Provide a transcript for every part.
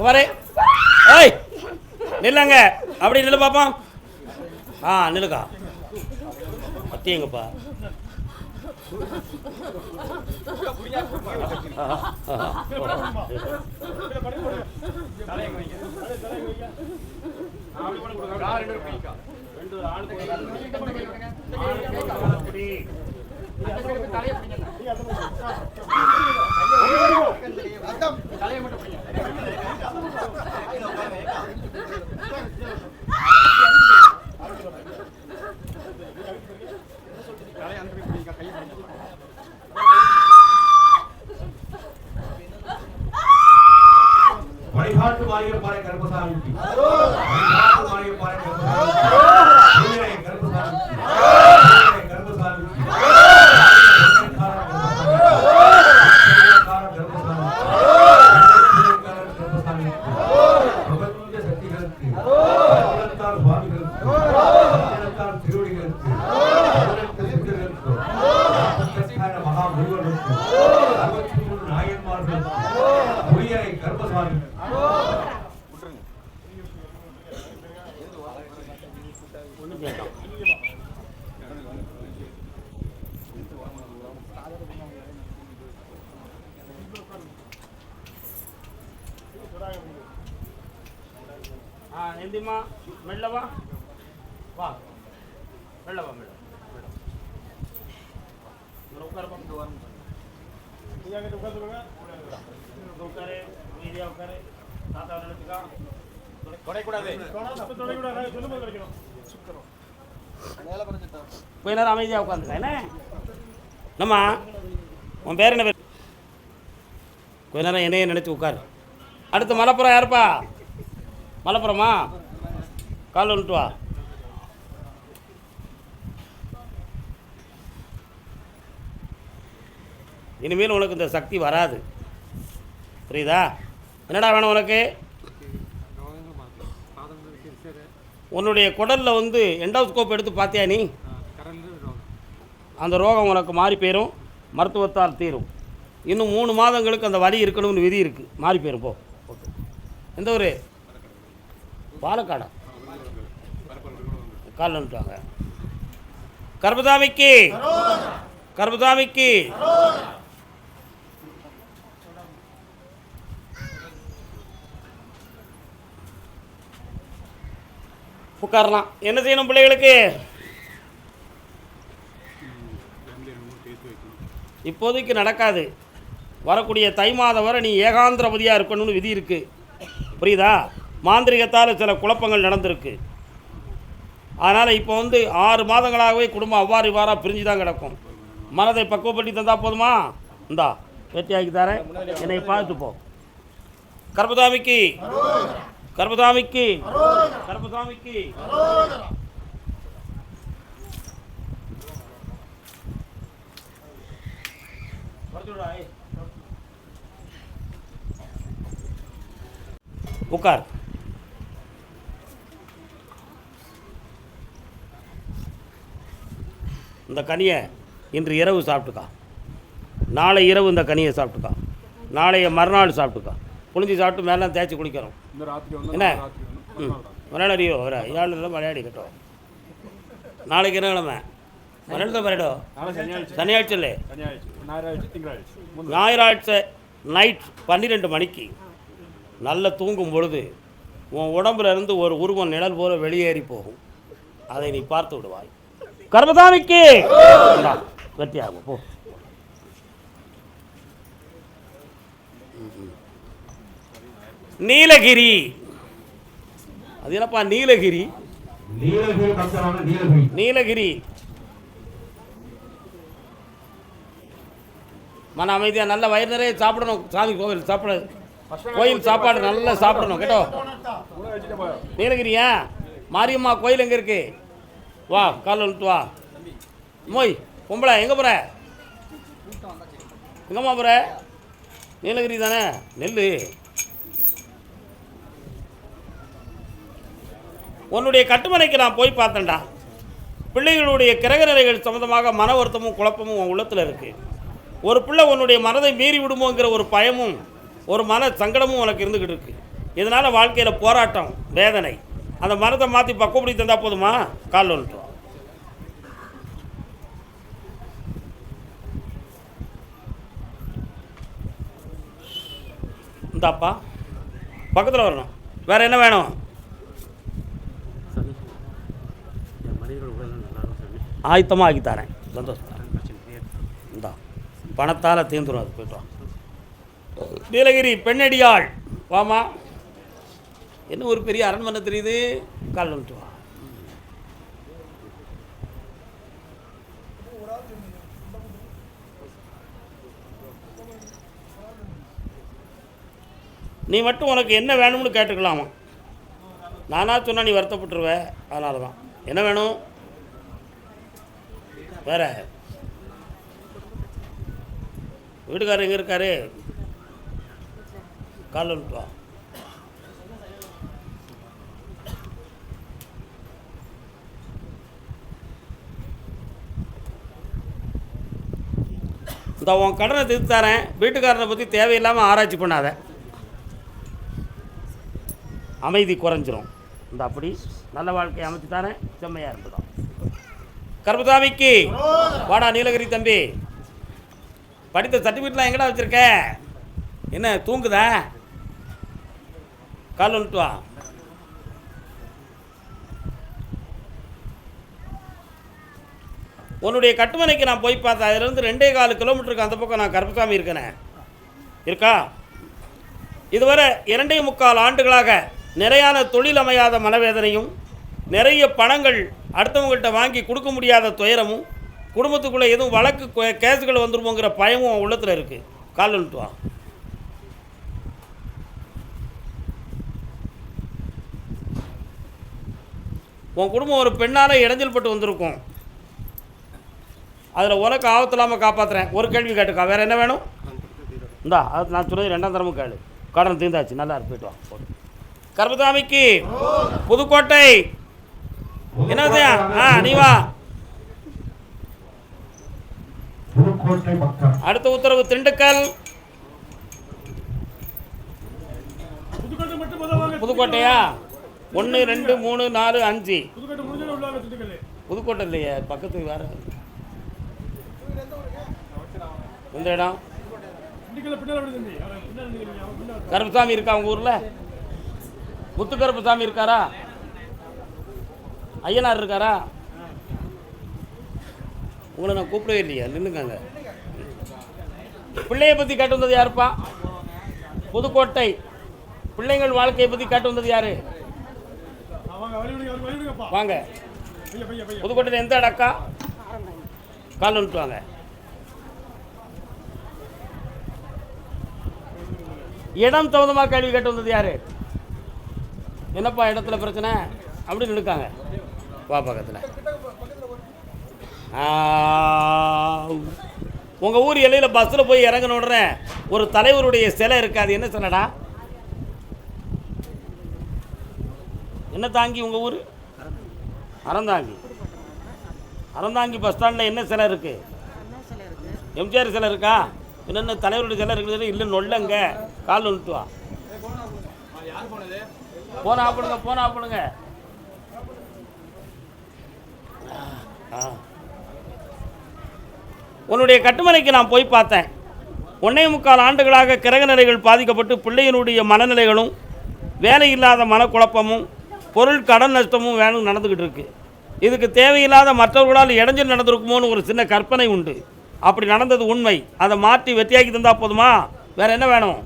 வரே. ஏய் நில்லுங்க, அப்படி நில்லு பாப்போம். நில்லுக்கா. பத்தியங்கப்பா. வழிகாட்டு மாளிகை பாறை கருப்பசாமி மகா முருகனுக்கு 63 நாயன்மார்களுக்கு புரியரை கருப்பசாமி எந்திமா மெல்லவா வா, மெல்லவா மெல்ல உட்கார உட்காரு, மீதியா உட்காரு. தாத்தா நினைச்சுக்கா தொடைக்கூடாது, கொஞ்ச நேரம் அமைதியாக உட்காந்துக்கா. என்ன நம்ம உன் பேர் என்ன பேர்? கொஞ்ச நேரம் என்னையே நினைச்சு உட்காரு. அடுத்து மலப்புறம் யாருப்பா? மலப்புறமா? கால் வந்துட்டு வா. இனிமேல் உனக்கு இந்த சக்தி வராது, புரியுதா? என்னடா வேணும் உனக்கு? உன்னுடைய குடலில் வந்து எண்டோஸ்கோப் எடுத்து பார்த்தியா நீ? அந்த ரோகம் உனக்கு மாறி போயிடும், மருத்துவத்தால் தீரும். இன்னும் 3 மாதங்களுக்கு அந்த வலி இருக்கணும்னு விதி இருக்குது, மாறி போயிடும். போ. எந்த ஊர்? பாலக்காடா? கால் வந்துட்டாங்க. கர்பசாமிக்கு கர்பசாமிக்கு உட்காரலாம். என்ன செய்யணும் பிள்ளைகளுக்கு? இப்போதைக்கு நடக்காது. வரக்கூடிய தை மாதம் வரை நீ ஏகாந்திரபதியாக இருக்கணும்னு விதி இருக்குது, புரியுதா? மாந்திரிகத்தால் சில குழப்பங்கள் நடந்திருக்கு. அதனால் இப்போ வந்து 6 மாதங்களாகவே குடும்பம் அவ்வாறு இவ்வாறாக பிரிஞ்சு தான் கிடக்கும். மனதை பக்குவப்பட்டி தந்தால் போதுமா? இந்தா வெற்றியாக்கி தரேன், என்னை பார்த்து போ. கர்பசாமிக்கு கர்பசாமிக்கு கர்பசாமிக்கு உட்கார். இந்த கனியை இன்று இரவு சாப்பிட்டுக்கா, நாளை இரவு இந்த கனியை சாப்பிட்டுக்கா, நாளைய மறுநாள் சாப்பிட்டுக்கா. புளிஞ்சி சாப்பிட்டு மேலே தேய்ச்சி குளிக்கிறோம். என்ன விளையாடியோ வர இயாள் விளையாடி கட்டோம். நாளைக்கு என்ன கிழமை? மறுநாள் தான் வரடோ. சனியாഴ്ച അല്ലേ? ஞாயிறாഴ്ച நைட் 12 மணிக்கு நல்லா தூங்கும் பொழுது உன் உடம்புல இருந்து ஒரு உருவம் நிழல் போல வெளியேறி போகும். அதை நீ பார்த்து விடுவாய். கர்பசாமிக்கு வெற்றியாகும். போ. நீலகிரி. அது என்னப்பா நீலகிரி? நீலகிரி மன அமைதியாக நல்ல வயிறு நிறைய சாப்பிடணும். சாமி கோவில் சாப்பிட, கோயில் சாப்பாடு நல்லா சாப்பிடணும் கேட்டோ. நீலகிரியா? மாரியம்மா கோயில் எங்கே இருக்கு? வா, கால் வந்துட்டு வா. மோய் பொம்பளை எங்கே போகிற? எங்கம்மா போகிற? நீலகிரி தானே? நெல். உன்னுடைய கட்டுமனைக்கு நான் போய் பார்த்தேன்டா. பிள்ளைகளுடைய கிரக நிலைகள் சம்மந்தமாக மன வருத்தமும் குழப்பமும் உன் உள்ளத்தில் இருக்குது. ஒரு பிள்ளை உன்னுடைய மனதை மீறி விடுமோங்கிற ஒரு பயமும் ஒரு மன சங்கடமும் உனக்கு இருந்துக்கிட்டு இருக்கு. இதனால் வாழ்க்கையில் போராட்டம், வேதனை. அந்த மரத்தை மாற்றி பக்குவப்படி தந்தால் போதுமா? காலில் வந்துட்டு இந்தாப்பா பக்கத்தில் வரணும். வேறு என்ன வேணும்? ஆயத்தமாக ஆக்கி தரேன். சந்தோஷம். இந்தா பணத்தால் தீர்ந்துடும். அது போய்ட்டு வா. நீலகிரி பெண்ணடியாள் வாமா. என்ன ஒரு பெரிய அரண்மனை தெரியுது. கால் வந்துட்டு வா. நீ மட்டும் உனக்கு என்ன வேணும்னு கேட்டுக்கலாமா? நானாக சொன்னால் நீ வருத்தப்பட்டுருவ. அதனால தான். என்ன வேணும்? வேற வீட்டுக்காரர் எங்கே இருக்காரு? காலில் வந்துட்டு வா. இந்த உன் கடனை திருத்தி தரேன். வீட்டுக்காரனை பற்றி தேவையில்லாமல் ஆராய்ச்சி பண்ணாத. அமைதி குறைஞ்சிரும். இந்த அப்படி நல்ல வாழ்க்கையை அமைச்சு தரேன். செம்மையாக இருந்துடும். கர்மசாமிக்கு வாடா. நீலகிரி தம்பி, படித்த சர்டிஃபிகேட்லாம் எங்கடா வச்சுருக்க? என்ன தூங்குதா? கால் வந்துட்டு வா. உன்னுடைய கட்டுமனைக்கு நான் போய் பார்த்தேன். அதிலேருந்து 2.25 கிலோமீட்டருக்கு அந்த பக்கம் நான் கருப்பசாமி இருக்கேனே. இருக்கா? இதுவரை 2.25 ஆண்டுகளாக நிறையான தொழில் அமையாத மனவேதனையும், நிறைய பணங்கள் அடுத்தவங்கள்ட்ட வாங்கி கொடுக்க முடியாத துயரமும், குடும்பத்துக்குள்ளே எதுவும் வழக்கு கேஸுகள் வந்துருமோங்கிற பயமும் உள்ளத்தில் இருக்குது. கால் வந்துட்டு வா. உன் குடும்பம் ஒரு பெண்ணால் இடைஞ்சல் பட்டு வந்திருக்கும். அதில் உனக்கு ஆபத்து இல்லாமல் காப்பாற்றுறேன். ஒரு கேள்வி கேட்டுக்கா. வேறு என்ன வேணும்? இந்தா அது நான் சொன்னது 2ஆம் தரமும் கேளு. கடன் தீர்ந்தாச்சு. நல்லா போயிட்டு வா. கர்மசாமிக்கு புதுக்கோட்டை. என்னது? நீ வா. அடுத்த உத்தரவு திண்டுக்கல். புதுக்கோட்டையா? 1 2 3 4 5. புதுக்கோட்டை இல்லையே, பக்கத்துக்கு வேறு எந்த இடம்? கருப்பசாமி இருக்கா உங்கள் ஊரில்? முத்து கருப்பசாமி இருக்காரா? ஐயனார் இருக்காரா? உங்களை நான் கூப்பிடவே இல்லையா? நின்றுக்காங்க. பிள்ளையை பற்றி கேட்டு வந்தது யாருப்பா? புதுக்கோட்டை. பிள்ளைங்கள் வாழ்க்கையை பற்றி கேட்டு வந்தது யாரு? வாங்க. புதுக்கோட்டையில் எந்த இடக்கா? கால் வந்துட்டு வாங்க. இடம் தகுந்தமாக கேள்வி கேட்டு வந்தது யாரு? என்னப்பா இடத்துல பிரச்சனை? அப்படின்னு நினைக்காங்க. வா பக்கத்தில். உங்கள் ஊர் எல்லையில் பஸ்ஸில் போய் இறங்கின உடனே ஒரு தலைவருடைய சிலை இருக்காது. என்ன சிலைடா? என்ன தாங்கி? உங்கள் ஊர் அறந்தாங்கி. அறந்தாங்கி பஸ் ஸ்டாண்டில் என்ன சிலை இருக்குது? எம்ஜிஆர் சிலை இருக்கா? என்னென்ன தலைவருடைய சிலை இருக்குது? இல்லை நொல்லங்க. கால் வந்துட்டு வா. போன ஆப்பிடுங்க. உன்னுடைய கட்டுமனைக்கு நான் போய் பார்த்தேன். 1.25 ஆண்டுகளாக கிரக நிலைகள் பாதிக்கப்பட்டு பிள்ளையினுடைய மனநிலைகளும், வேலை இல்லாத மனக்குழப்பமும், பொருள் கடன் நஷ்டமும் வேணும் நடந்துக்கிட்டு இருக்கு. இதுக்கு தேவையில்லாத மற்றவர்களால் இடைஞ்சல் நடந்திருக்குமோன்னு ஒரு சின்ன கற்பனை உண்டு. அப்படி நடந்தது உண்மை. அதை மாற்றி வெற்றியாக்கி தந்தால் போதுமா? வேறு என்ன வேணும்?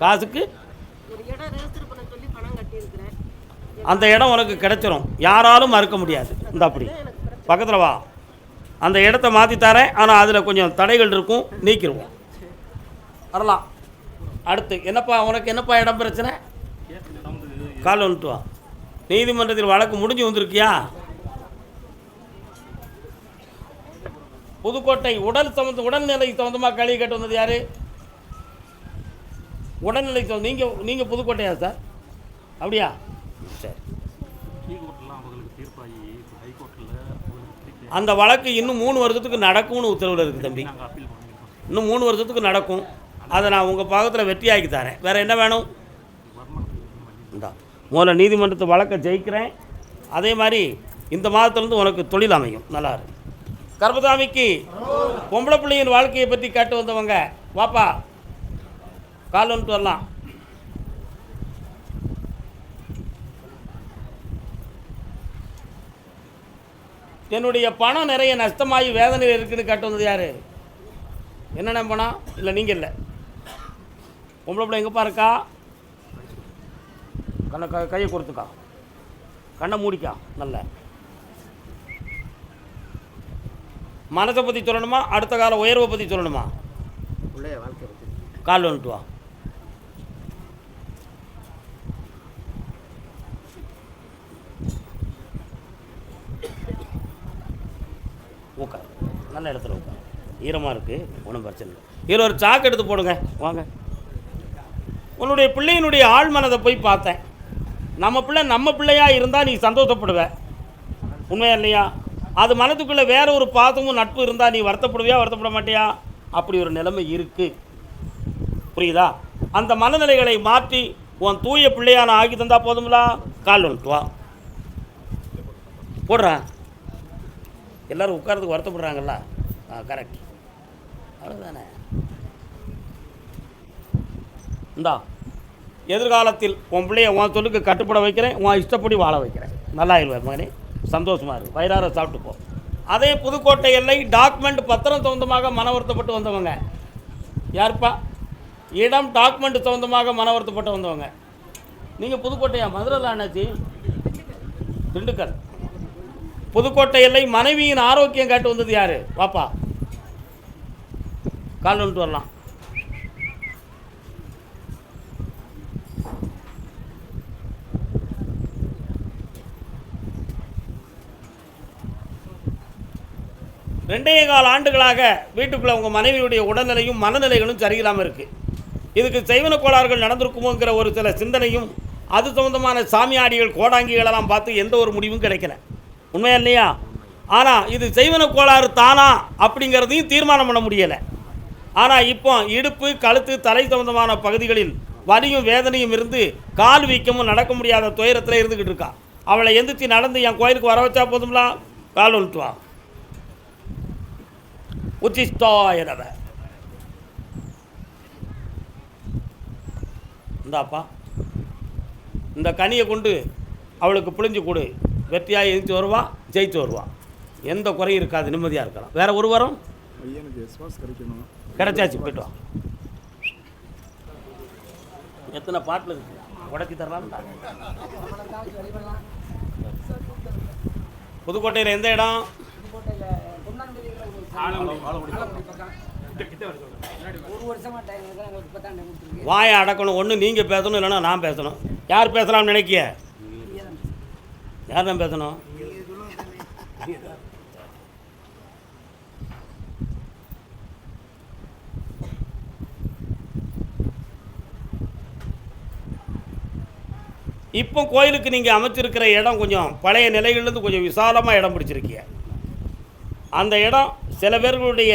காசுக்கு அந்த இடம் உனக்கு கிடைச்சிரும். யாராலும் மறுக்க முடியாது. இந்த அப்படி பக்கத்தில் வா. அந்த இடத்த மாற்றி தரேன். ஆனால் அதில் கொஞ்சம் தடைகள் இருக்கும். நீக்கிடுவோம். வரலாம். அடுத்து என்னப்பா உனக்கு? என்னப்பா இடம் பிரச்சனை? கால் வந்துட்டு வா. நீதிமன்றத்தில் வழக்கு முடிஞ்சு வந்திருக்கியா? புதுக்கோட்டை. உடல்நிலை சம்மந்தமாக கேள்வி கேட்டு வந்தது யார்? உடல்நிலை நீங்கள் புதுக்கோட்டையா சார்? அப்படியா? சரி. அந்த வழக்கு இன்னும் 3 வருஷத்துக்கு நடக்கும்னு உத்தரவில் இருக்குது தம்பி. இன்னும் 3 வருஷத்துக்கு நடக்கும். அதை நான் உங்கள் பாகத்தில் வெற்றியாக்கி தரேன். வேறு என்ன வேணும்? இந்தா முதல்ல நீதிமன்றத்தை வழக்கை ஜெயிக்கிறேன். அதே மாதிரி இந்த மாதத்துலேருந்து உனக்கு தொழில் அமையும். நல்லா இருக்கு. கர்மசாமிக்கு பொம்பளை பிள்ளையின் வாழ்க்கையை பற்றி கேட்டு வந்தவங்க வாப்பா, கால் வந்துட்டு வரலாம். என்னுடைய பணம் நிறைய நஷ்டமாகி வேதனையில் இருக்குன்னு கேட்டு வந்தது யார்? என்னென்ன பணம்? இல்லை நீங்கள் இல்லை. பொம்பளை பிள்ளை எங்கேப்பா இருக்கா? கண்ணை கையை கொடுத்துக்கா, கண்ணை மூடிக்கா. நல்ல மனசை பற்றி சொல்லணுமா, அடுத்த கால உயர்வை பற்றி சொல்லணுமா? கால் வந்துட்டு வா. உட்கார், நல்ல இடத்துல உட்கார். ஈரமாக இருக்குது, ஒன்றும் பிரச்சனை இல்லை. இதில் ஒரு சாக்கு எடுத்து போடுங்க. வாங்க. உன்னுடைய பிள்ளையினுடைய ஆழ் மனதை போய் பார்த்தேன். நம்ம பிள்ளையாக இருந்தால் நீ சந்தோஷப்படுவ, உண்மையா இல்லையா? அது மனதுக்குள்ளே வேற ஒரு பாசமும் நட்பு இருந்தால் நீ வருத்தப்படுவியா, வருத்தப்பட மாட்டியா? அப்படி ஒரு நிலைமை இருக்குது. புரியுதா? அந்த மனநிலைகளை மாற்றி உன் தூய பிள்ளையான ஆக்கி தந்தால் போதுங்களா? கால் வந்துட்டு வா. போடுறேன். எல்லோரும் உட்காரத்துக்கு வருத்தப்படுறாங்கல்ல? கரெக்ட். அவ்வளோதானே. இந்தா எதிர்காலத்தில் உன் பிள்ளைய உன் சொல்லுக்கு கட்டுப்பட வைக்கிறேன், உன் இஷ்டப்படி வாழ வைக்கிறேன். நல்லா இருவேன் மகனே, சந்தோஷமாக இருக்கு. வயிறார சாப்பிட்டு போ. அதே புதுக்கோட்டை எல்லை டாக்குமெண்ட் பத்திரம் சொந்தமாக மன வருத்தப்பட்டு வந்தவங்க யாருப்பா? இடம் டாக்குமெண்ட் சொந்தமாக மன வருத்தப்பட்டு வந்தவங்க நீங்கள். புதுக்கோட்டையா? மதுரையில் அண்ணாச்சி, திண்டுக்கல். புதுக்கோட்டை எல்லை மனைவியின் ஆரோக்கியம் கேட்டு வந்தது யார்? வாப்பா, கால் வந்துட்டு வரலாம். ரெண்டே கால் ஆண்டுகளாக வீட்டுக்குள்ளே உங்கள் மனைவியுடைய உடல்நிலையும் மனநிலைகளும் சரியில்லாமல் இருக்குது. இதுக்கு செய்வன கோளாறுகள் நடந்திருக்குமோங்கிற ஒரு சில சிந்தனையும், அது சம்பந்தமான சாமியாடிகள் கோடாங்கிகளெல்லாம் பார்த்து எந்த ஒரு முடிவும் கிடைக்கல. உண்மையா இல்லையா? ஆனால் இது செய்வன கோளாறு தானா அப்படிங்கிறதையும் தீர்மானம் பண்ண முடியலை. ஆனால் இப்போ இடுப்பு, கழுத்து, தலை சம்பந்தமான பகுதிகளில் வலியும் வேதனையும் இருந்து கால் வீக்கமும் நடக்க முடியாத துயரத்தில் இருந்துக்கிட்டு இருக்கா. அவளை எந்திரிச்சு நடந்து என் கோயிலுக்கு வர வச்சா போதும்லாம். கால் வந்துட்டு வா. உச்சிஷ்டாயனவ இந்தாப்பா, இந்த கனியை கொண்டு அவளுக்கு புளிஞ்சு கொடு. வெற்றியாக எதிர்த்து வருவா, ஜெயிச்சு வருவா. எந்த குறையும் இருக்காது, நிம்மதியாக இருக்கலாம். வேற ஒரு வாரம் கிடைச்சாச்சு, போய்ட்டு வா. எத்தனை பாட்டில் இருக்கு, உடச்சி தரலாம். புதுக்கோட்டையில் எந்த இடம்? வாயை அடக்கணும். ஒன்று நீங்கள் பேசணும், இல்லைன்னா நான் பேசணும். யார் பேசலாம்னு நினைக்கிய? யார் தான் பேசணும்? இப்போ கோயிலுக்கு நீங்கள் அமைச்சிருக்கிற இடம் கொஞ்சம் பழைய நிலைகள்லேருந்து கொஞ்சம் விசாலமாக இடம் பிடிச்சிருக்கீங்க. அந்த இடம் சில பேர்களுடைய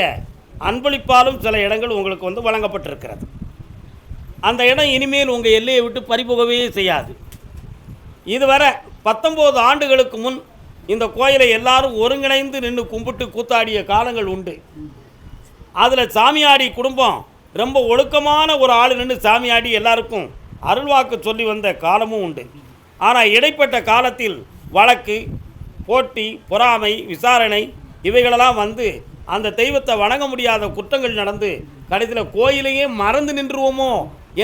அன்பளிப்பாலும் சில இடங்கள் உங்களுக்கு வழங்கப்பட்டிருக்கிறது. அந்த இடம் இனிமேல் உங்கள் எல்லையை விட்டு பறிபோகவே செய்யாது. இதுவரை 19 ஆண்டுகளுக்கு முன் இந்த கோயிலை எல்லாரும் ஒருங்கிணைந்து நின்று கும்பிட்டு கூத்தாடிய காலங்கள் உண்டு. அதில் சாமியாடி குடும்பம் ரொம்ப ஒழுக்கமான ஒரு ஆள் நின்று சாமியாடி எல்லாருக்கும் அருள்வாக்கு சொல்லி வந்த காலமும் உண்டு. ஆனால் இடைப்பட்ட காலத்தில் வழக்கு, போட்டி, பொறாமை, விசாரணை இவைகளெல்லாம் வந்து அந்த தெய்வத்தை வணங்க முடியாத குற்றங்கள் நடந்து கடைசியில் கோயிலையே மறந்து நின்றுவோமோ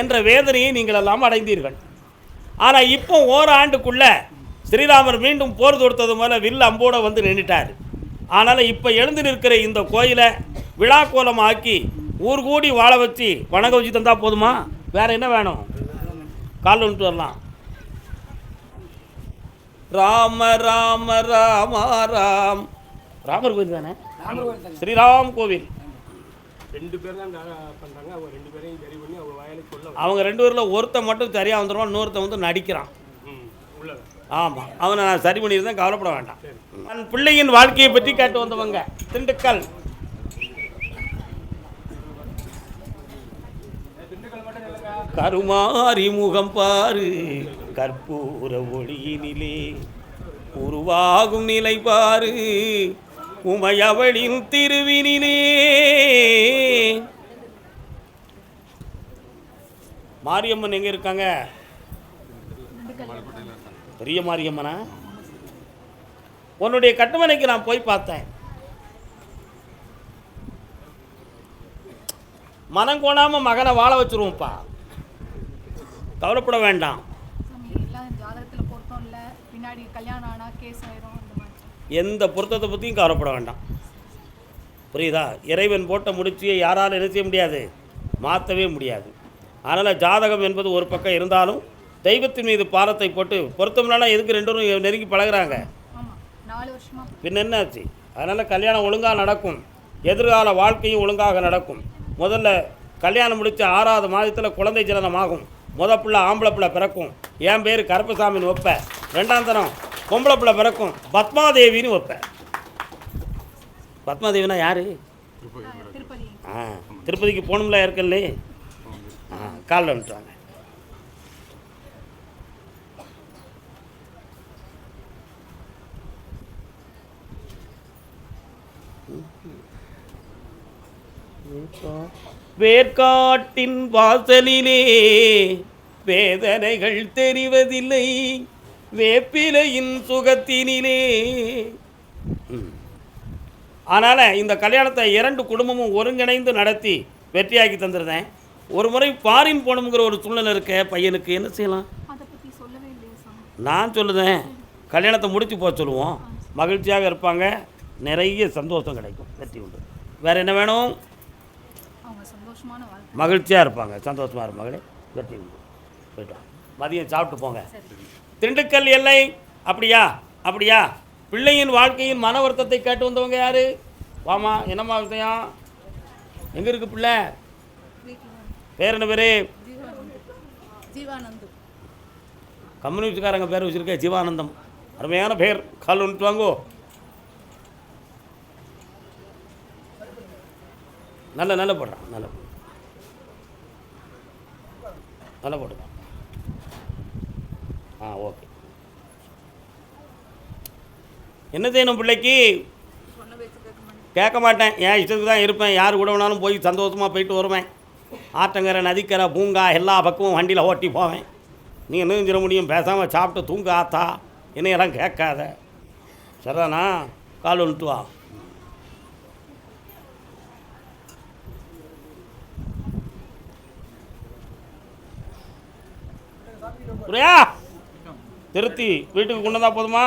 என்ற வேதனையை நீங்கள் எல்லாம் அடைந்தீர்கள். ஆனால் இப்போ ஓராண்டுக்குள்ளே ஸ்ரீராமர் மீண்டும் போர் தொடுத்தது மேலே வில் அம்போடு வந்து நின்றுட்டார். அதனால் இப்போ எழுந்து நிற்கிற இந்த கோயிலை விழாக்கோலம் ஆக்கி ஊர் கூடி வாழ வச்சு வணங்க வச்சு தந்தால் போதுமா? வேறு என்ன வேணும்? கால் வந்துட்டு வரலாம். ராம ராம ராம ராம். ராமர் கோவில் தானே? ஸ்ரீராம் கோவில். அவங்க 2 பேரில் ஒருத்தன் மட்டும் சரியாக வந்துடுவான், இன்னொருத்தன் வந்து நடிக்கிறான். ஆமாம், அவனை நான் சரி பண்ணியிருந்தேன், கவலைப்பட வேண்டாம். என் பிள்ளையின் வாழ்க்கையை பற்றி கேட்டு வந்தவங்க திண்டுக்கல். கருமாரி முகம் பாரு கற்பூர ஒளியினிலே உருவாகும் நிலை பாரு உமையவளின் திருவினிலே. மாரியம்மன் எங்க இருக்காங்க? பெரிய மாரியம்மனா? உன்னுடைய கட்டுமனைக்கு நான் போய் பார்த்தேன். மனம் கோணாமல் மகனை வாழ வச்சுருவோம்ப்பா, கவலைப்பட வேண்டாம். எந்த பொருத்தத்தை பற்றியும் கவலைப்பட வேண்டாம், புரியுதா? இறைவன் போட்ட முடிச்சியை யாராலும் என்ன செய்ய முடியாது, மாற்றவே முடியாது. அதனால் ஜாதகம் என்பது ஒரு பக்கம் இருந்தாலும் தெய்வத்தின் மீது பாரத்தை போட்டு பொருத்தம்னால எதுக்கு ரெண்டு பேரும் நெருங்கி பழகுறாங்க? பின்ன என்னாச்சு? அதனால் கல்யாணம் ஒழுங்காக நடக்கும், எதிர்கால வாழ்க்கையும் ஒழுங்காக நடக்கும். முதல்ல கல்யாணம் முடித்த 6வது மாதத்தில் குழந்தை ஜனனம் ஆகும். பிள்ளை ஆம்பளை பிள்ளை பிறக்கும், என் பேர் கருப்பசாமின்னு வைப்பேன். 2ஆம் தரம் பொம்பளை பிள்ளை பிறக்கும், பத்மாதேவின்னு வைப்பேன். பத்மாதேவினா யார்? திருப்பதிக்கு போகணும்ல இருக்கல்லே, காலில் வந்துட்டாங்க. வேர்க்காட்டின் வாசலிலே வேதனைகள் தெரிவதில்லை, வேப்பிலையின் சுகத்தினிலே. அதனால் இந்த கல்யாணத்தை 2 குடும்பமும் ஒருங்கிணைந்து நடத்தி வெற்றியாக்கி தந்துருந்தேன். ஒரு முறை ஃபாரின் போகணுங்கிற ஒரு சூழ்நிலை இருக்க பையனுக்கு என்ன செய்யலாம்? நான் சொல்லுதேன், கல்யாணத்தை முடித்து போக சொல்லுவோம், மகிழ்ச்சியாக இருப்பாங்க, நிறைய சந்தோஷம் கிடைக்கும், வெற்றி உண்டு. வேறு என்ன வேணும்? மகிழ்ச்சியாக இருப்பாங்க, சந்தோஷமாக இருப்பாங்களே, வெற்றி உண்டு. போய்ட்டோம், மதியம் சாப்பிட்டு போங்க. திண்டுக்கல் எல்லை. அப்படியா? அப்படியா? பிள்ளையின் வாழ்க்கையின் மன வருத்தத்தை கேட்டு வந்தவங்க யார்? வாமா, என்னம்மா விஷயம்? எங்கே இருக்குது பிள்ளை? பேர் என்ன பேர்? கம்யூனிஸ்டுக்காரங்க பேர் வச்சுருக்கேன், ஜீவானந்தம். அருமையான பேர், கால் ஒன்று வாங்கோ. நல்ல போடுறான், நல்ல போடுறான். ஓகே. என்ன செய்யணும் பிள்ளைக்கு? கேட்க மாட்டேன், என் இஷ்டத்துக்கு தான் இருப்பேன். யார் கூட வேணாலும் போய் சந்தோஷமாக போயிட்டு வருவேன். ஆற்றங்கரை, நதிக்கரை, பூங்கா எல்லா பக்கமும் வண்டியில் ஓட்டி போவேன். நீ என்ன செஞ்சிட முடியும்? பேசாமல் சாப்பிட்டு தூங்க ஆத்தா, என்னையெல்லாம் கேட்காத. சரிதானா? கால் ஒன்று வா. புரியா? திருத்தி வீட்டுக்கு கொண்டு வந்தால் போதுமா?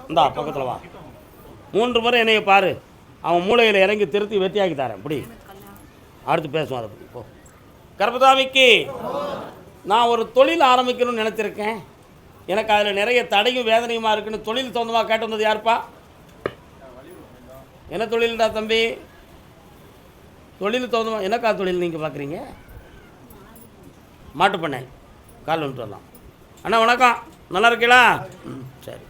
இந்தா பக்கத்தில் வா. 3 முறை என்னைய பாரு, அவன் மூளையில் இறங்கி திருத்தி வெற்றியாக்கி தரேன். இப்படி அடுத்து பேசுவோம் அதை பற்றி. போ. கருப்பசாமிக்கு நான் ஒரு தொழில் ஆரம்பிக்கணும்னு நினச்சிருக்கேன். எனக்கு அதில் நிறைய தடையும் வேதனையுமா இருக்குன்னு தொழில் சொந்தமாக கேட்டு வந்தது யாருப்பா? என்ன தொழில்டா தம்பி? தொழில் சொந்தமாக என்னக்கா தொழில் நீங்கள் பார்க்குறீங்க? மாட்டு பண்ணை. கால் வந்துட்டு வரலாம். அண்ணா வணக்கம், நல்லா இருக்கீங்களா? சரி.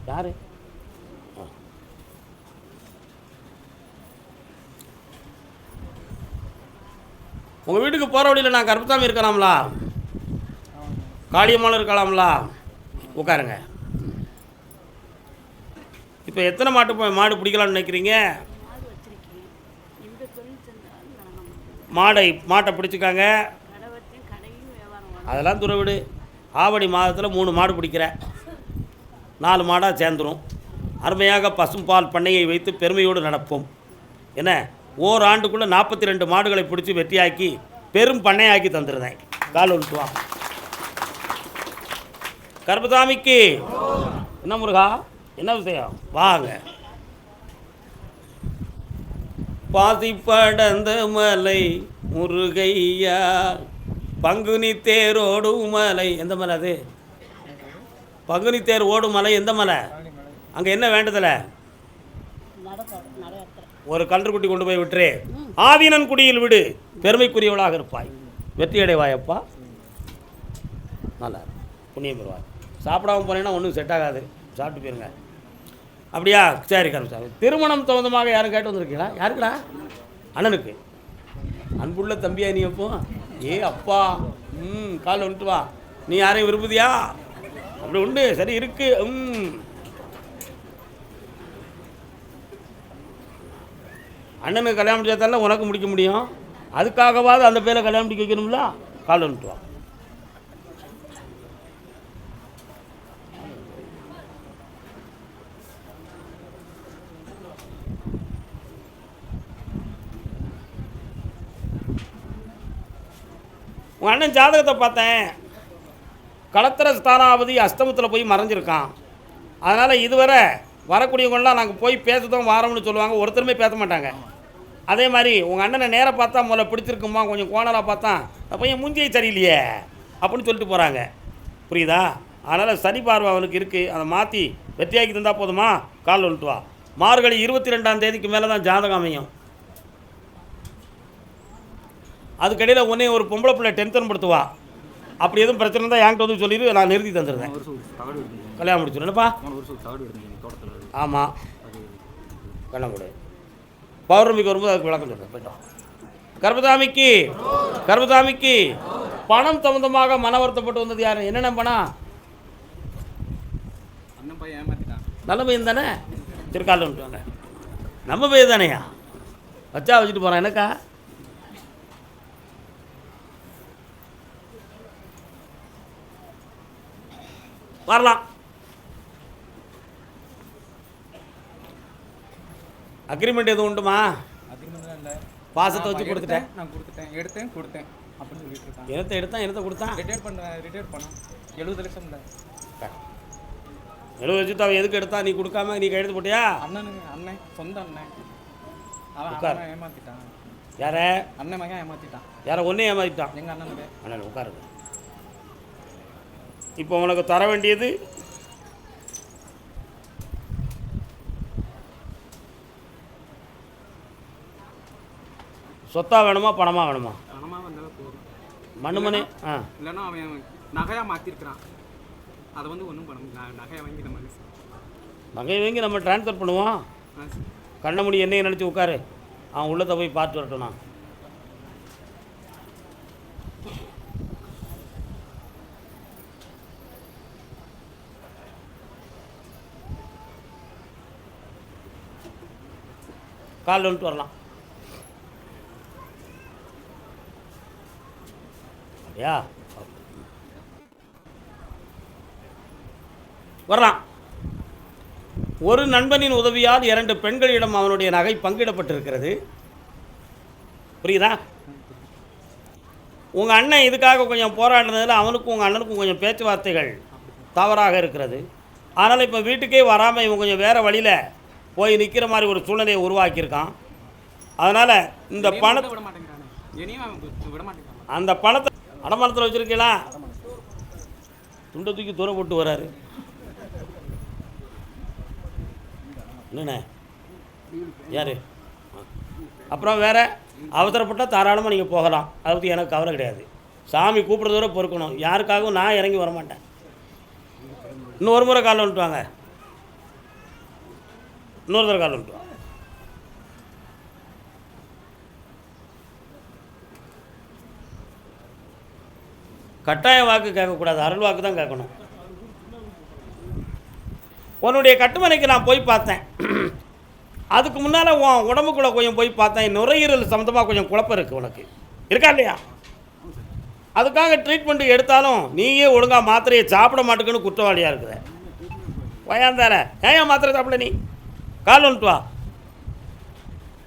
யார்? உங்கள் வீட்டுக்கு போகிற வழியில் நான் கருப்பசாமி இருக்கலாம்லா? காளியம்மாள் இருக்கலாம்லா? உட்காருங்க. இப்போ எத்தனை மாடு பிடிக்கலாம்னு நினைக்கிறீங்க? மாட்டை பிடிச்சிக்காங்க, அதெல்லாம் துறை விடு. ஆவணி மாதத்தில் 3 மாடு பிடிக்கிறேன், 4 மாடாக சேர்ந்துடும். அருமையாக பசும்பால் பண்ணையை வைத்து பெருமையோடு நடப்போம். என்ன, ஓராண்டுக்குள்ளே 42 மாடுகளை பிடிச்சி வெட்டியாக்கி பெரும் பண்ணையாக்கி தந்துருந்தேன். கால் ஒழுத்துவா. கருப்பசாமிக்கு என்ன முருகா, என்ன விஷயம்? வாங்க. பாசி படந்த மலை முருகையா, பங்குனி தேர் ஓடும் மலை. எந்த மலை அது? பங்குனி தேர் ஓடும் மலை எந்த மலை? அங்கே என்ன வேண்டதில்லை? ஒரு கன்றுக்குட்டி கொண்டு போய் விட்டுரு, ஆதீனன் குடியில் விடு, பெருமைக்குரியவளாக இருப்பாய், வெற்றி அடைவாயப்பா. நல்லா புண்ணியம் பெறுவாய். சாப்பிடாம போனீங்கன்னா ஒன்றும் செட் ஆகாது, சாப்பிட்டு போயிருங்க. அப்படியா? சரி கருமசாமி. திருமணம் சம்பந்தமாக யாரும் கேட்டு வந்திருக்கீங்களா? யாருக்குடா? அண்ணனுக்கு. அன்புள்ள தம்பியா நீ அப்போ? ஏ அப்பா, கால் வந்துட்டு வா. நீ யாரையும் விரும்புதியா? அப்படி உண்டு, சரி இருக்கு. அண்ணனுக்கு கல்யாணம் முடிச்சாதால உனக்கு முடிக்க முடியும். அதுக்காகவாது அந்த பேரை கல்யாணம் முடிக்க வைக்கணும்ல. கால் வந்துட்டு வா. உங்கள் அண்ணன் ஜாதகத்தை பார்த்தேன். களத்திர ஸ்தானாபதி அஸ்தமத்தில் போய் மறைஞ்சிருக்கான். அதனால் இதுவரை வரக்கூடியவங்களாம் நாங்கள் போய் பேசுகிறோம் வாரோம்னு சொல்லுவாங்க, ஒருத்தருமே பேச மாட்டாங்க. அதே மாதிரி உங்கள் அண்ணனை நேராக பார்த்தா முதல்ல பிடிச்சிருக்குமா, கொஞ்சம் கோணலாக பார்த்தா பையன் மூஞ்சியை சரியில்லையே அப்படின்னு சொல்லிட்டு போகிறாங்க. புரியுதா? அதனால் சனி பார்வை அவனுக்கு இருக்குது. அதை மாற்றி வெற்றியாக்கி தந்தால் போதுமா? கால் வந்துட்டு வா. மார்கழி 22ஆம் தேதிக்கு மேலே தான் ஜாதகம் அமையும். அதுக்கடையில் உடனே ஒரு பொம்பளை பிள்ளை டென்ஷன் படுத்துவா. அப்படி எதுவும் பிரச்சனை தான் என்கிட்ட வந்து சொல்லிடு, நான் நிறுத்தி தந்துடுறேன். கல்யாணம் முடிச்சுடுப்பா. ஆமாம், கல்யாணம் கொடு. பௌர்ணமிக்கு வரும்போது அதுக்கு விளக்கம் சொல்கிறேன். போயிட்டோம். கர்மசாமிக்கு பணம் சம்பந்தமாக மன வருத்தப்பட்டு வந்தது யார்? என்னென்ன பணம்? நல்ல பையன் தானே? திருக்காலில் வந்துட்டாங்க. நம்ம பையன் தானேயா? வச்சா வச்சுட்டு போகிறான். எனக்கா வரலாம். அக்ரிமெண்ட் எதுவும் உண்டுமா? பாசத்தை வச்சு கொடுத்துட்டேன். நான் கொடுத்தேன் அப்படின்னு சொல்லிட்டு இருக்கான். எடுத்த கொடுத்தான். ரிட்டையர் பண்ணோம். 70 லட்சம் இல்லை. 70 லட்சத்தை அவன் எதுக்கு எடுத்தா? நீ கொடுக்காம நீ கையெழுத்து போட்டியா? அண்ணன் சொந்த அண்ணன் அவன் ஏமாத்திட்டான். யார? அண்ணன் மகன் ஏமாத்திட்டான். யாரை? ஒன்றே ஏமாத்திட்டான். எங்கள் அண்ணனுக்கு. அண்ணன் உட்காருங்க. இப்போ உனக்கு தர வேண்டியது சொத்தா வேணுமா பணமாக வேணுமா? பணமாக வந்தாலும் போதும். மண்ணு இல்லைன்னா அவன் நகையாக மாற்றிருக்கிறான். அதை ஒன்றும் பண்ண முடியும். நகையை வாங்கி நம்ம நகையை வாங்கி நம்ம ட்ரான்ஸ்ஃபர் பண்ணுவோம். கண்ணமுடி என்னையை நினச்சி உட்காரு. அவன் உள்ளத்தை போய் பார்த்து வரட்டும். நான் கால் வந்துட்டு வரலாம். அப்படியா? வரலாம். ஒரு நண்பனின் உதவியால் 2 பெண்களிடம் அவனுடைய நகை பங்கிடப்பட்டிருக்கிறது. புரியுதா? உங்கள் அண்ணன் இதுக்காக கொஞ்சம் போராடினதில் அவனுக்கும் உங்கள் அண்ணனுக்கும் கொஞ்சம் பேச்சுவார்த்தைகள் தவறாக இருக்கிறது. அதனால் இப்போ வீட்டுக்கே வராமல் இவன் கொஞ்சம் வேறு வழியில் போய் நிற்கிற மாதிரி ஒரு சூழ்நிலையை உருவாக்கியிருக்கான். அதனால் இந்த பணத்தை அந்த பணத்தை அடமானத்தில் வச்சுருக்கீங்களா? துண்டை தூக்கி தூர போட்டு வராரு. என்னண்ணே யார்? அப்புறம் வேறு அவசரப்பட்டால் தாராளமாக நீங்கள் போகலாம். அதை பற்றி எனக்கு கவலை கிடையாது. சாமி கூப்பிட்றதோட பொறுக்கணும். யாருக்காகவும் நான் இறங்கி வரமாட்டேன். இன்னும் ஒரு முறை காலில் வந்துட்டு வாங்க. இன்னொரு தடவை கால் வந்துட்டு வாங்க. கட்டாய வாக்கு கேட்கக்கூடாது, அருள் வாக்கு தான் கேட்கணும். உன்னுடைய கட்டுமனைக்கு நான் போய் பார்த்தேன். அதுக்கு முன்னால் உன் உடம்புக்குள்ளே கொஞ்சம் போய் பார்த்தேன். நுரையீரல் சம்மந்தமாக கொஞ்சம் குழப்பம் இருக்குது. உனக்கு இருக்கா இல்லையா? அதுக்காக ட்ரீட்மெண்ட்டு எடுத்தாலும் நீயே ஒழுங்காக மாத்திரையை சாப்பிட மாட்டேங்குன்னு குற்றவாளியாக இருக்குது. வயாந்தார ஏன் மாத்திரை சாப்பிட? நீ கால் வந்துட்டு வா.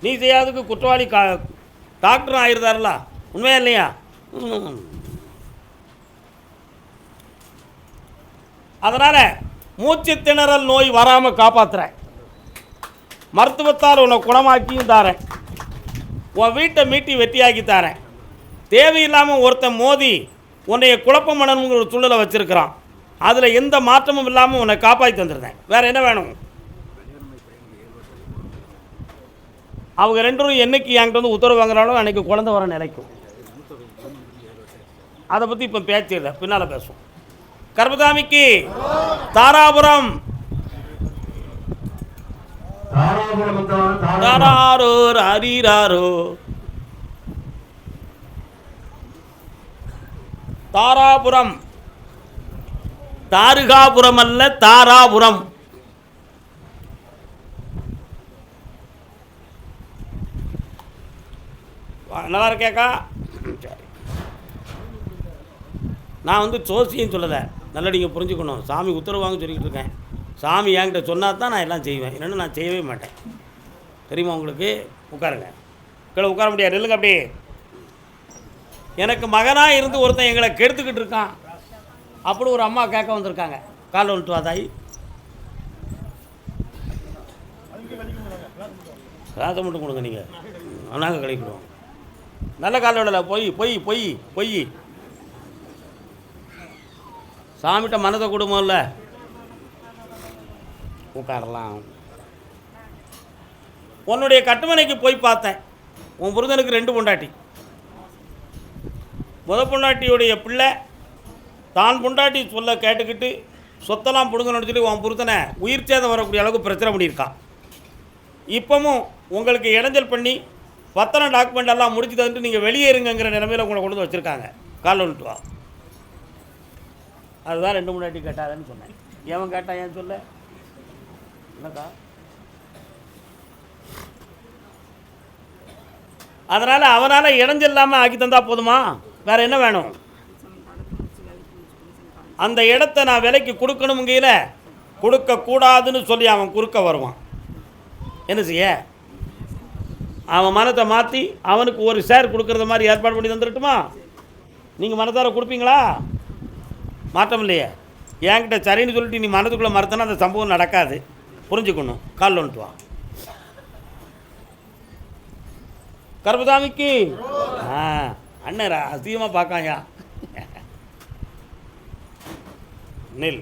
நீ செய்யாததுக்கு குற்றவாளி டாக்டரும் ஆயிருந்தார்ல, உண்மையா இல்லையா? அதனால் மூச்சு திணறல் நோய் வராமல் காப்பாற்றுறேன். மருத்துவத்தால் உன்னை குணமாக்கியும் தாரேன். உன் வீட்டை மீட்டி வெட்டியாக்கி தாரேன். தேவையில்லாமல் ஒருத்தன் மோதி உன்னைய குழப்பம் பண்ணணுங்கிற ஒரு சூழலை வச்சுருக்கிறான். அதில் எந்த மாற்றமும் இல்லாமல் உன்னை காப்பாற்றி தந்துடுறேன். வேறு என்ன வேணும்? அவங்க 2 பேரும் என்னைக்கு என்கிட்ட வந்து உத்தரவு வாங்குறாலும் அன்றைக்கி குழந்தை வர நிலைக்கும். அதை பற்றி இப்போ பேச்சு இல்லை, பின்னால் பேசுவோம். கர்மசாமிக்கு தாராபுரம் தாராபுரம் வந்தான் தாராரோ அரிராரோ. தாராபுரம், தாருகாபுரம் அல்ல, தாராபுரம். நல்லா இருக்கேக்கா? சரி, நான் வந்து ஜோசியம் சொல்லலை, நல்லா நீங்கள் புரிஞ்சுக்கணும். சாமி உத்தரவாங்க சொல்லிக்கிட்டு இருக்கேன். சாமி என்கிட்ட சொன்னால் தான் நான் எல்லாம் செய்வேன், இல்லைன்னா நான் செய்யவே மாட்டேன். தெரியுமா உங்களுக்கு? உட்காருங்க. கீழே உட்கார முடியாது, இல்லைங்க. அப்படி எனக்கு மகனாக இருந்து ஒருத்தன் எங்களை கெடுத்துக்கிட்டு இருக்கான் அப்படி ஒரு அம்மா கேட்க வந்திருக்காங்க. காலில் வந்துட்டு வாதாய் ராசை மட்டும் கொடுங்க, நீங்கள் நாங்கள் கழிக்கிடுவோம். நல்ல காலில் விடலை. பொய் பொய் பொய் பொய். சாமிகிட்ட மனதை கொடுமோ இல்லை. உட்காரலாம். உன்னுடைய கட்டுமனைக்கு போய் பார்த்தேன். உன் புருஷனுக்கு 2 பொண்டாட்டி. பொண்டாட்டியுடைய பிள்ளை தான் பொண்டாட்டி சொல்ல கேட்டுக்கிட்டு சொத்தெல்லாம் பிடுங்கணும்னு சொல்லி உன் புருஷனை உயிர் சேதம் வரக்கூடிய அளவுக்கு பிரச்சனை பண்ணியிருக்கான். இப்போவும் உங்களுக்கு இடைஞ்சல் பண்ணி பத்திரம் டாக்குமெண்ட் எல்லாம் முடிச்சு தந்துட்டு நீங்கள் வெளியேறுங்கிற நிலைமையில் உங்களை கொண்டு வந்து வச்சுருக்காங்க. காலில் வந்துட்டு வா. அதுதான் 2 பொண்டாட்டி கேட்டாங்கன்னு சொன்னேன். எவன் கேட்டான்? ஏன் சொல்ல என்னக்கா? அதனால் அவனால் இடைஞ்சல் இல்லாமல் ஆக்கி தந்தால் போதுமா? வேறு என்ன வேணும்? அந்த இடத்த நான் விலைக்கு கொடுக்கணுங்கிற கொடுக்கக்கூடாதுன்னு சொல்லி அவன் குறுக்க வருவான். என்ன செய்ய? அவன் மனத்தை மாற்றி அவனுக்கு ஒரு ஷேர் கொடுக்குறது மாதிரி ஏற்பாடு பண்ணி தந்துடட்டுமா? நீங்கள் மனத்தார கொடுப்பீங்களா? மாற்றம் இல்லையே. என்கிட்ட சரின்னு சொல்லிட்டு நீ மனதுக்குள்ளே மறுத்தனா அந்த சம்பவம் நடக்காது. புரிஞ்சுக்கணும். காலில் வந்துட்டு வா. கருப்பசாமிக்கு அண்ணன் அதிகமாக பார்க்காயா? நெல்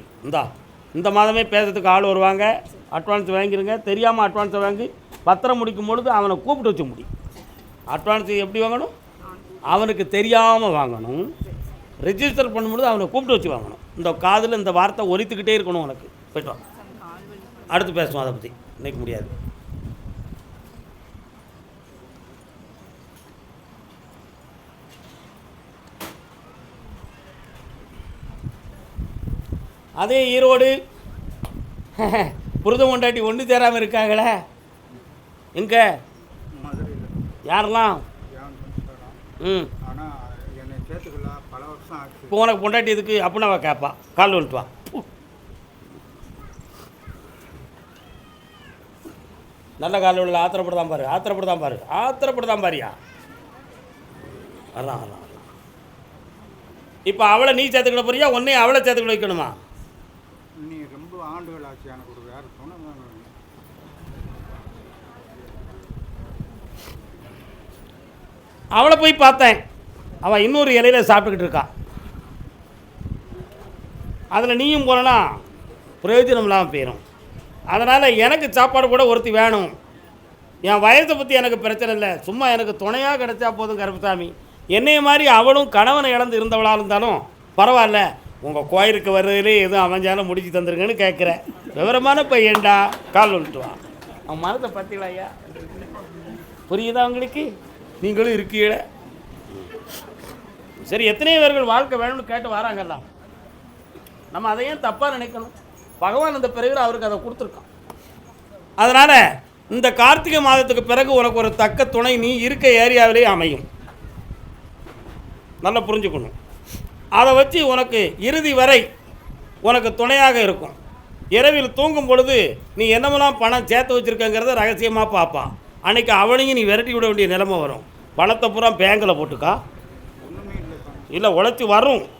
இந்த மாதமே பேசுறதுக்கு ஆள் வருவாங்க. அட்வான்ஸ் வாங்கிடுங்க. தெரியாமல் அட்வான்ஸை வாங்கி பத்திரம் முடிக்கும் பொழுது அவனை கூப்பிட்டு வச்சு முடி. அட்வான்ஸ் எப்படி வாங்கணும்? அவனுக்கு தெரியாமல் வாங்கணும். ரெஜிஸ்டர் பண்ணும்பொழுது அவனை கூப்பிட்டு வச்சு வாங்கணும். இந்த காதில் இந்த வார்த்தை ஒலித்துக்கிட்டே இருக்கணும் உனக்கு. போய்ட்டு வாங்க. அடுத்து பேசுவோம் அதை பற்றி. இன்னைக்கு முடியாது. அதே ஈரோடு புருத கொண்டாட்டி ஒன்று சேராமல் இருக்காங்களே. எங்கே? யாரெல்லாம்? இப்போ உனக்கு பொண்டாட்டி எதுக்கு அப்படின்னா அவள் கேட்பா. கால் வந்துட்டு வா. நல்ல காலில் உள்ள ஆத்திரப்படுதான் பாரு. ஆத்திரப்படுதான் பாரியா. வரலாம். இப்போ அவளை நீ சேர்த்துக்கிட போறியா? ஒன்னே அவளை சேர்த்துக்கிட வைக்கணுமா? நீ ரொம்ப ஆண்டுகள் ஆச்சு. எனக்கு ஒரு வேறு தோணும். அவளை போய் பார்த்தேன். அவள் இன்னொரு இலையில் சாப்பிட்டுக்கிட்டு இருக்கா. அதில் நீயும் போனா பிரயோஜனம் இல்லாமல் போயிடும். அதனால் எனக்கு சாப்பாடு கூட ஒருத்தி வேணும். என் வயசை பற்றி எனக்கு பிரச்சனை இல்லை. சும்மா எனக்கு துணையாக கிடைச்சா போதும் கருப்பசாமி. என்னைய மாதிரி அவளும் கணவனை இழந்து இருந்தவளாக இருந்தாலும் பரவாயில்ல, உங்கள் கோயிலுக்கு வர்றதுலே எதுவும் அமைஞ்சாலும் முடிச்சு தந்துருங்கன்னு கேட்குறேன். விவரமான பையன்டா. கால் வந்துட்டு வா. அவன் மனத்தை பற்றிங்களா ஐயா? புரியுதா உங்களுக்கு? நீங்களும் இருக்கீங்கள. சரி, எத்தனை பேர்கள் வாழ்க்கை வேணும்னு கேட்டு வராங்கல்லாம். நம்ம அதையும் தப்பாக நினைக்கணும். பகவான் அந்த பிறகு அவருக்கு அதை கொடுத்துருக்கான். அதனால் இந்த கார்த்திகை மாதத்துக்கு பிறகு உனக்கு ஒரு தக்க துணை நீ இருக்க ஏரியாவிலே அமையும். நல்லா புரிஞ்சுக்கணும். அதை வச்சு உனக்கு இறுதி வரை உனக்கு துணையாக இருக்கும். இரவில் தூங்கும் பொழுது நீ என்னமெல்லாம் பணம் சேர்த்து வச்சுருக்கங்கிறத ரகசியமாக பார்ப்பான். அன்றைக்கி அவனையும் நீ விரட்டி விட வேண்டிய நிலைமை வரும். பணத்தை பூரா பேங்கில் போட்டுக்கா. இல்லை, உழைச்சி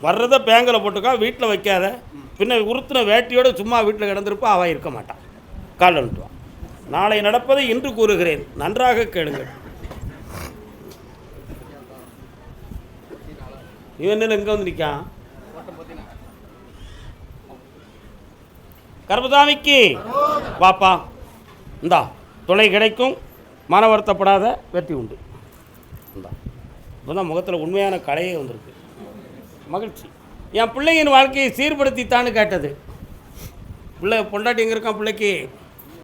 வர்றதை பேங்கில் போட்டுக்கா. வீட்டில் வைக்காத. பின்ன உறுத்தின வேட்டியோடு சும்மா வீட்டில் கிடந்திருப்பா. அவன் இருக்க மாட்டான். கால் வந்துட்டு வா. நாளை நடப்பதை இன்று கூறுகிறேன், நன்றாக கேளுங்கள். இவன் என்ன எங்கே வந்து நிற்கான்? கருப்பசாமிக்கு வாப்பா. இந்தா துணை கிடைக்கும். மன வருத்தப்படாத, வெற்றி உண்டு. இந்தா இப்போ தான் முகத்தில் உண்மையான கலையே வந்திருக்கு. மகிழ்ச்சி. என் பிள்ளையின் வாழ்க்கையை சீர்படுத்தித்தான்னு கேட்டது. பிள்ளை பொண்டாட்டி எங்கே இருக்கான்? பிள்ளைக்கு